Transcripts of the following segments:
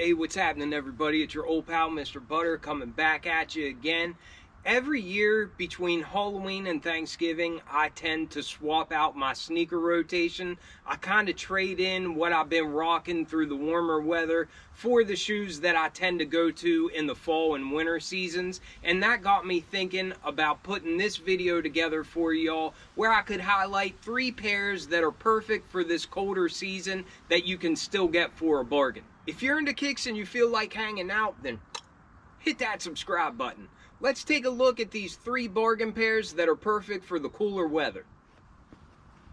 Hey, what's happening, everybody? It's your old pal, Mr. Butter, coming back at you again. Every year between Halloween and Thanksgiving, I tend to swap out my sneaker rotation. I kind of trade in what I've been rocking through the warmer weather for the shoes that I tend to go to in the fall and winter seasons. And that got me thinking about putting this video together for y'all, where I could highlight 3 pairs that are perfect for this colder season that you can still get for a bargain. If you're into kicks and you feel like hanging out, then hit that subscribe button. Let's take a look at these 3 bargain pairs that are perfect for the cooler weather.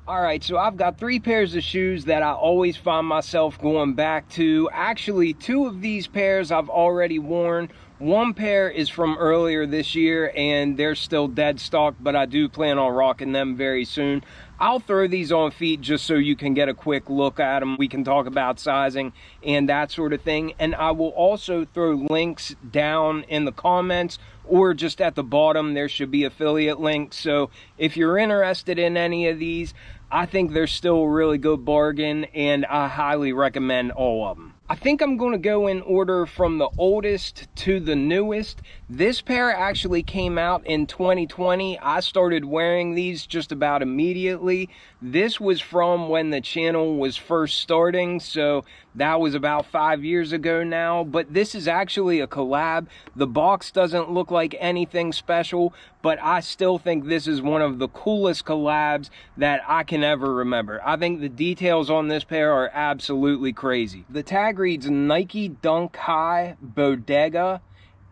Alright, so I've got 3 pairs of shoes that I always find myself going back to. Actually, 2 of these pairs I've already worn. 1 pair is from earlier this year and they're still dead stock, but I do plan on rocking them very soon. I'll throw these on feet just so you can get a quick look at them. We can talk about sizing and that sort of thing. And I will also throw links down in the comments or just at the bottom. There should be affiliate links. So if you're interested in any of these, I think they're still a really good bargain and I highly recommend all of them. I think I'm going to go in order from the oldest to the newest. This pair actually came out in 2020. I started wearing these just about immediately. This was from when the channel was first starting, so that was about 5 years ago now. But this is actually a collab. The box doesn't look like anything special, but I still think this is one of the coolest collabs that I can ever remember. I think the details on this pair are absolutely crazy. The tag reads Nike Dunk High Bodega,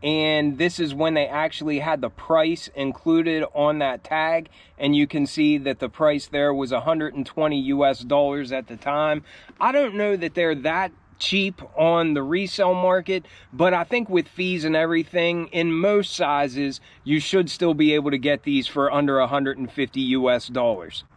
and this is when they actually had the price included on that tag, and you can see that the price there was $120 US at the time. I don't know that they're that cheap on the resale market, but I think with fees and everything, in most sizes you should still be able to get these for under $150 US.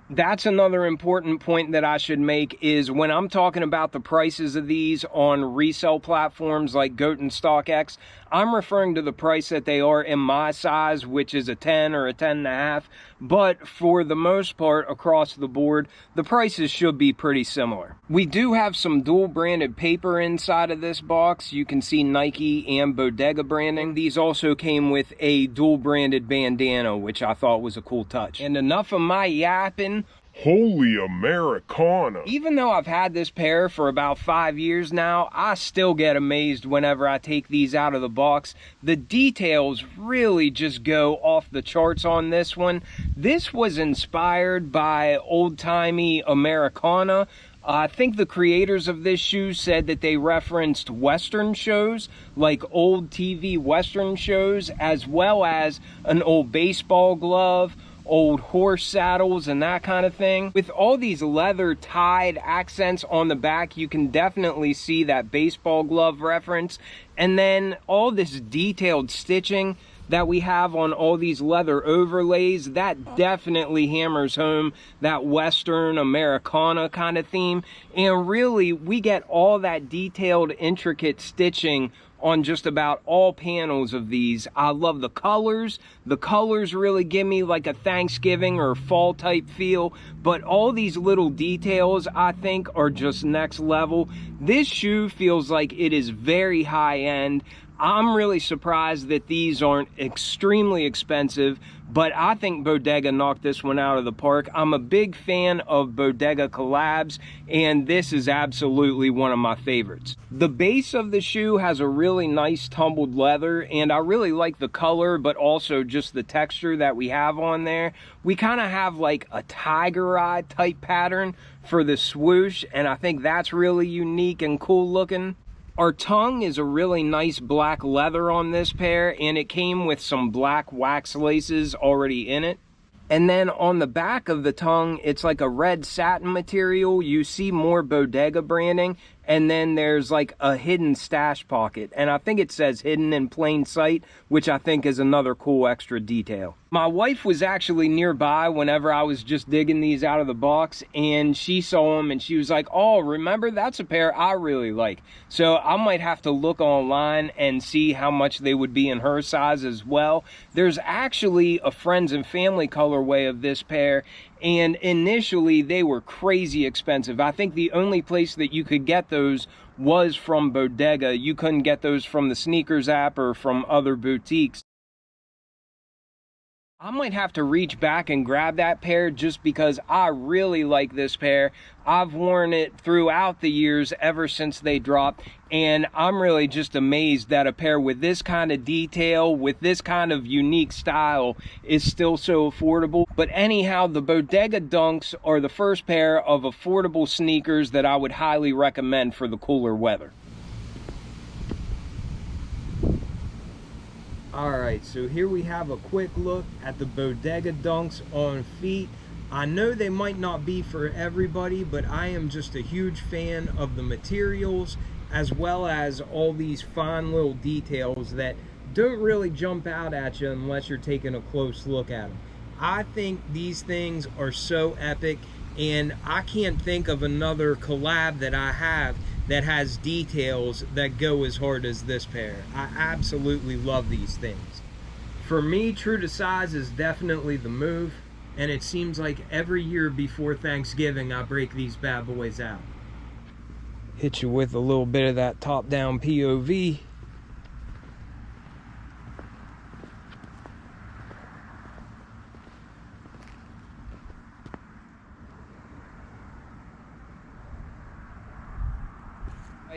That's another important point that I should make, is when I'm talking about the prices of these on resale platforms like GOAT and StockX, I'm referring to the price that they are in my size, which is a 10 or a 10.5. But for the most part, across the board, the prices should be pretty similar. We do have some dual branded paper inside of this box. You can see Nike and Bodega branding. These also came with a dual branded bandana, which I thought was a cool touch. And enough of my yapping. Holy Americana. Even though I've had this pair for about 5 years now, I still get amazed whenever I take these out of the box. The details really just go off the charts on this one. This was inspired by old-timey Americana. I think the creators of this shoe said that they referenced Western shows, like old TV Western shows, as well as an old baseball glove, old horse saddles, and that kind of thing. With all these leather tied accents on the back, you can definitely see that baseball glove reference. And then all this detailed stitching that we have on all these leather overlays, that definitely hammers home that Western Americana kind of theme. And really, we get all that detailed, intricate stitching on just about all panels of these. I love the colors. The colors really give me like a Thanksgiving or fall type feel, but all these little details I think are just next level. This shoe feels like it is very high end. I'm really surprised that these aren't extremely expensive, but I think Bodega knocked this one out of the park. I'm a big fan of Bodega collabs, and this is absolutely one of my favorites. The base of the shoe has a really nice tumbled leather, and I really like the color, but also just the texture that we have on there. We kind of have like a tiger eye type pattern for the swoosh, and I think that's really unique and cool looking. Our tongue is a really nice black leather on this pair, and it came with some black wax laces already in it. And then on the back of the tongue, it's like a red satin material. You see more Bodega branding, and then there's like a hidden stash pocket. And I think it says hidden in plain sight, which I think is another cool extra detail. My wife was actually nearby whenever I was just digging these out of the box, and she saw them and she was like, oh, remember, that's a pair I really like. So I might have to look online and see how much they would be in her size as well. There's actually a friends and family colorway of this pair, And initially they were crazy expensive. I think the only place that you could get those was from Bodega. You couldn't get those from the sneakers app or from other boutiques. I might have to reach back and grab that pair just because I really like this pair. I've worn it throughout the years ever since they dropped, and I'm really just amazed that a pair with this kind of detail, with this kind of unique style, is still so affordable. But anyhow, the Bodega Dunks are the first pair of affordable sneakers that I would highly recommend for the cooler weather. Alright, so here we have a quick look at the Bodega Dunks on feet. I know they might not be for everybody, but I am just a huge fan of the materials as well as all these fine little details that don't really jump out at you unless you're taking a close look at them. I think these things are so epic, and I can't think of another collab that I have that has details that go as hard as this pair. I absolutely love these things. For me, true to size is definitely the move, and it seems like every year before Thanksgiving I break these bad boys out. Hit you with a little bit of that top-down POV.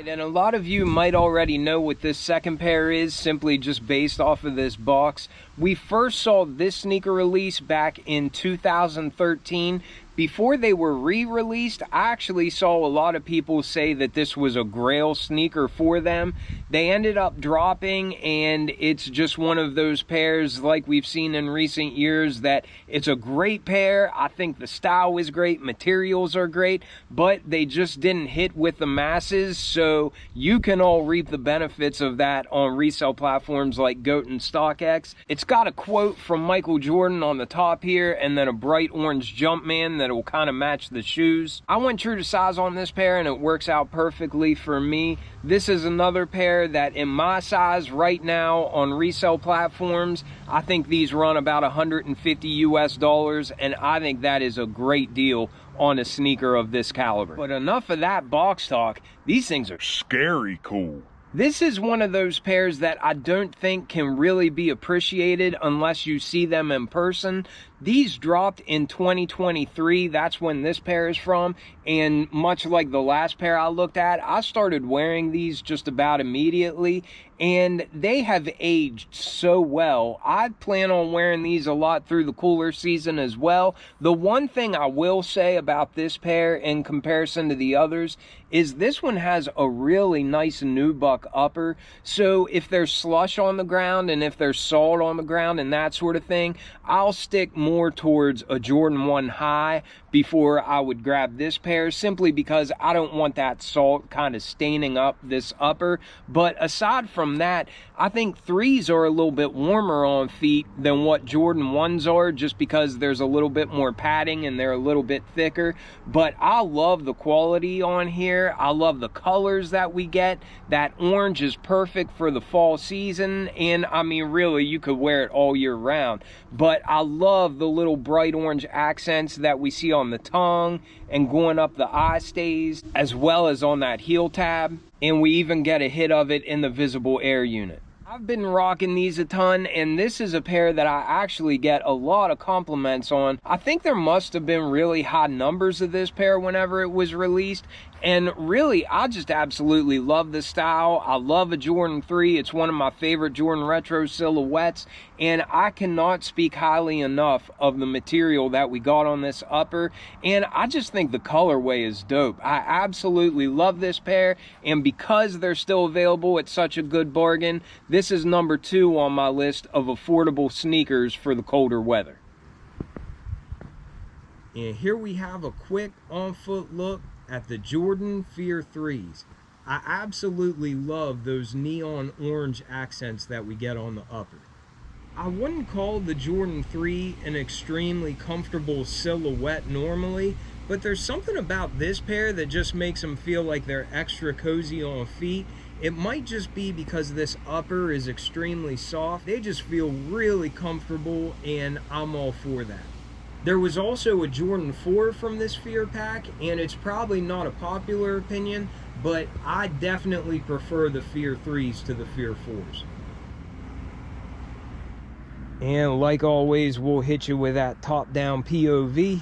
And a lot of you might already know what this second pair is, simply just based off of this box. We first saw this sneaker release back in 2013. Before they were re-released, I actually saw a lot of people say that this was a grail sneaker for them. They ended up dropping, and it's just one of those pairs like we've seen in recent years that it's a great pair. I think the style is great, materials are great, but they just didn't hit with the masses, so you can all reap the benefits of that on resale platforms like GOAT and StockX. It's got a quote from Michael Jordan on the top here, and then a bright orange Jumpman that will kind of match the shoes. I went true to size on this pair, and it works out perfectly for me. This is another pair that in my size right now on resale platforms, I think these run about $150 US, and I think that is a great deal on a sneaker of this caliber. But enough of that box talk. These things are Scary cool. This is one of those pairs that I don't think can really be appreciated unless you see them in person. These dropped in 2023. That's when this pair is from. And much like the last pair I looked at, I started wearing these just about immediately. And they have aged so well. I plan on wearing these a lot through the cooler season as well. The one thing I will say about this pair in comparison to the others is this one has a really nice nubuck upper. So if there's slush on the ground and if there's salt on the ground and that sort of thing, I'll stick more towards a Jordan 1 high before I would grab this pair, simply because I don't want that salt kind of staining up this upper. But aside from that, I think 3s are a little bit warmer on feet than what Jordan 1s are, just because there's a little bit more padding and they're a little bit thicker. But I love the quality on here. I love the colors that we get. That orange is perfect for the fall season, and I mean really you could wear it all year round. But I love the little bright orange accents that we see on the tongue and going up the eye stays, as well as on that heel tab, and we even get a hit of it in the visible air unit. I've been rocking these a ton, and this is a pair that I actually get a lot of compliments on. I think there must have been really high numbers of this pair whenever it was released, and really I just absolutely love the style. I love a Jordan 3. It's one of my favorite Jordan retro silhouettes, and I cannot speak highly enough of the material that we got on this upper, and I just think the colorway is dope. I absolutely love this pair, and because they're still available at such a good bargain, this is number 2 on my list of affordable sneakers for the colder weather. And here we have a quick on-foot look at the Jordan Fear 3s. I absolutely love those neon orange accents that we get on the upper. I wouldn't call the Jordan 3 an extremely comfortable silhouette normally, but there's something about this pair that just makes them feel like they're extra cozy on feet. It might just be because this upper is extremely soft. They just feel really comfortable, and I'm all for that. There was also a Jordan 4 from this Fear pack, and it's probably not a popular opinion, but I definitely prefer the Fear 3s to the Fear 4s. And like always, we'll hit you with that top-down POV.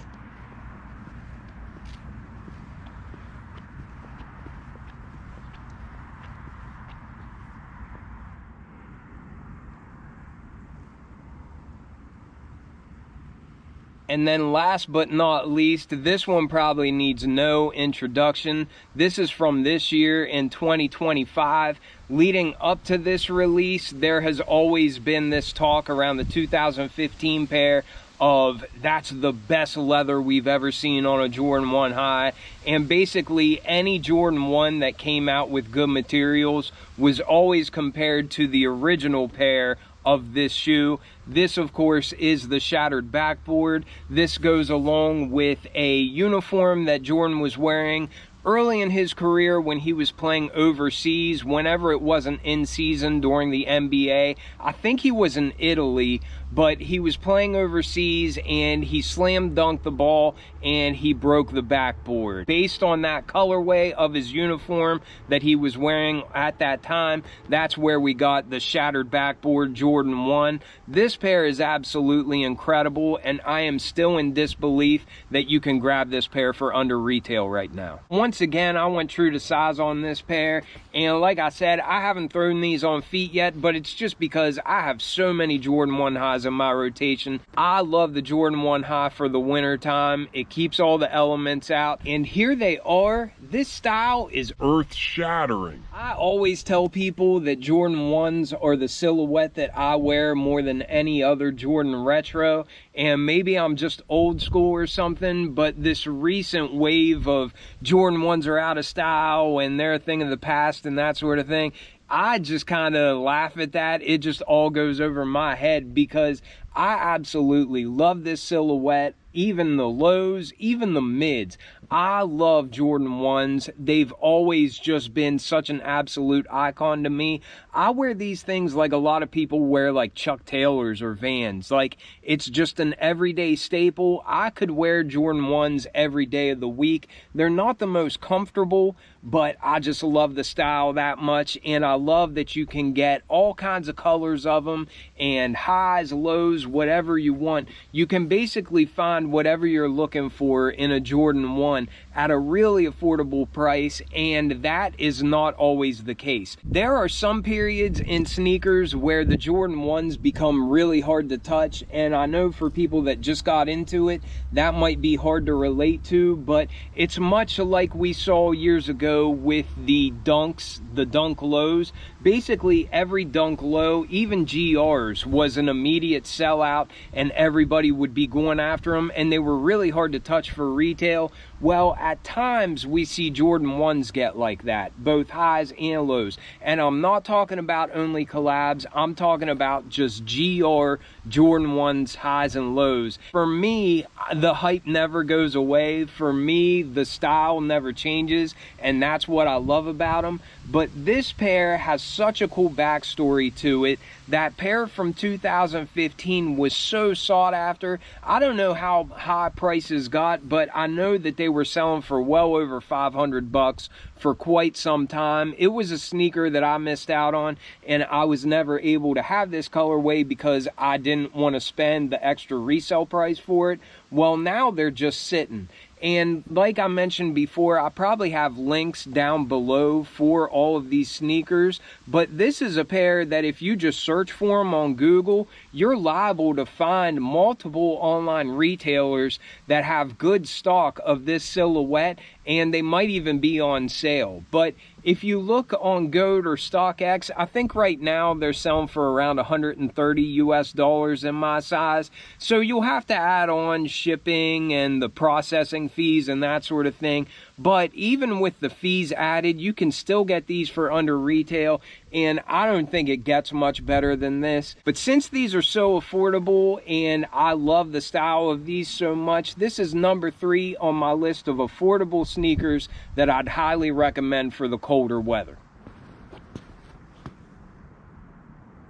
And then last but not least, this one probably needs no introduction. This is from this year in 2025. Leading up to this release, there has always been this talk around the 2015 pair of that's the best leather we've ever seen on a Jordan 1 high. And basically any Jordan 1 that came out with good materials was always compared to the original pair of this shoe. This, of course, is the shattered backboard. This goes along with a uniform that Jordan was wearing early in his career when he was playing overseas, whenever it wasn't in season during the NBA. I think he was in Italy, but he was playing overseas and he slam dunked the ball and he broke the backboard. Based on that colorway of his uniform that he was wearing at that time, that's where we got the shattered backboard Jordan 1. This pair is absolutely incredible, and I am still in disbelief that you can grab this pair for under retail right now. Once again, I went true to size on this pair, and like I said, I haven't thrown these on feet yet, but it's just because I have so many Jordan 1 highs in my rotation. I love the Jordan 1 high for the winter time. It keeps all the elements out, and here they are. This style is earth-shattering. I always tell people that Jordan 1s are the silhouette that I wear more than any other Jordan retro, and maybe I'm just old school or something, but this recent wave of Jordan 1s are out of style and they're a thing of the past and that sort of thing, I just kind of laugh at that. It just all goes over my head because I absolutely love this silhouette, even the lows, even the mids. I love Jordan 1s. They've always just been such an absolute icon to me. I wear these things like a lot of people wear like Chuck Taylors or Vans. Like, it's just an everyday staple. I could wear Jordan 1s every day of the week. They're not the most comfortable, but I just love the style that much, and I love that you can get all kinds of colors of them, and highs, lows, whatever you want. You can basically find whatever you're looking for in a Jordan 1 at a really affordable price, and that is not always the case. There are some periods in sneakers where the Jordan 1s become really hard to touch, and I know for people that just got into it, that might be hard to relate to, but it's much like we saw years ago with the Dunks, the Dunk lows. Basically every Dunk low, even GRs, was an immediate sellout, and everybody would be going after them, and they were really hard to touch for retail. Well, at times we see Jordan 1s get like that, both highs and lows. And I'm not talking about only collabs, I'm talking about just GR Jordan 1s highs and lows. For me, the hype never goes away. For me, the style never changes, and that's what I love about them. But this pair has such a cool backstory to it. That pair from 2015 was so sought after. I don't know how high prices got, but I know that they were selling for well over 500 bucks for quite some time. It was a sneaker that I missed out on, and I was never able to have this colorway because I didn't want to spend the extra resale price for it. Well, now they're just sitting. And like I mentioned before, I probably have links down below for all of these sneakers, but this is a pair that if you just search for them on Google, you're liable to find multiple online retailers that have good stock of this silhouette, and they might even be on sale. But if you look on GOAT or StockX, I think right now they're selling for around $130 US in my size. So you'll have to add on shipping and the processing fees and that sort of thing. But even with the fees added, you can still get these for under retail, and I don't think it gets much better than this. But since these are so affordable and I love the style of these so much, this is number 3 on my list of affordable sneakers that I'd highly recommend for the colder weather.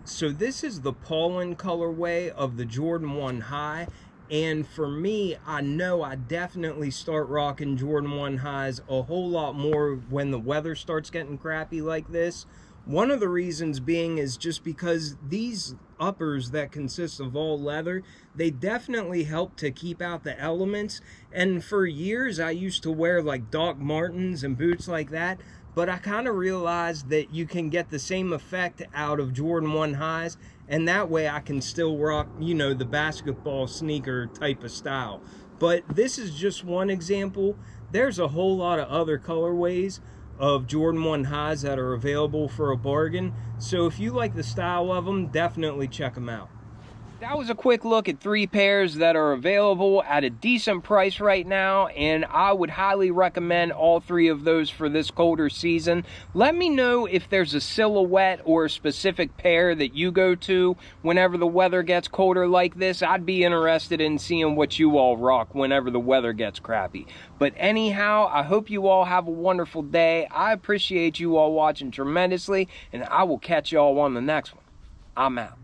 So this is the Pollen colorway of the Jordan 1 high. And for me, I know I definitely start rocking Jordan 1 highs a whole lot more when the weather starts getting crappy like this. One of the reasons being is just because these uppers that consist of all leather, they definitely help to keep out the elements. And for years, I used to wear like Doc Martens and boots like that. But I kind of realized that you can get the same effect out of Jordan 1 highs, and that way I can still rock, you know, the basketball sneaker type of style. But this is just one example. There's a whole lot of other colorways of Jordan 1 highs that are available for a bargain. So if you like the style of them, definitely check them out. That was a quick look at 3 pairs that are available at a decent price right now, and I would highly recommend all 3 of those for this colder season. Let me know if there's a silhouette or a specific pair that you go to whenever the weather gets colder like this. I'd be interested in seeing what you all rock whenever the weather gets crappy. But anyhow, I hope you all have a wonderful day. I appreciate you all watching tremendously, and I will catch you all on the next one. I'm out.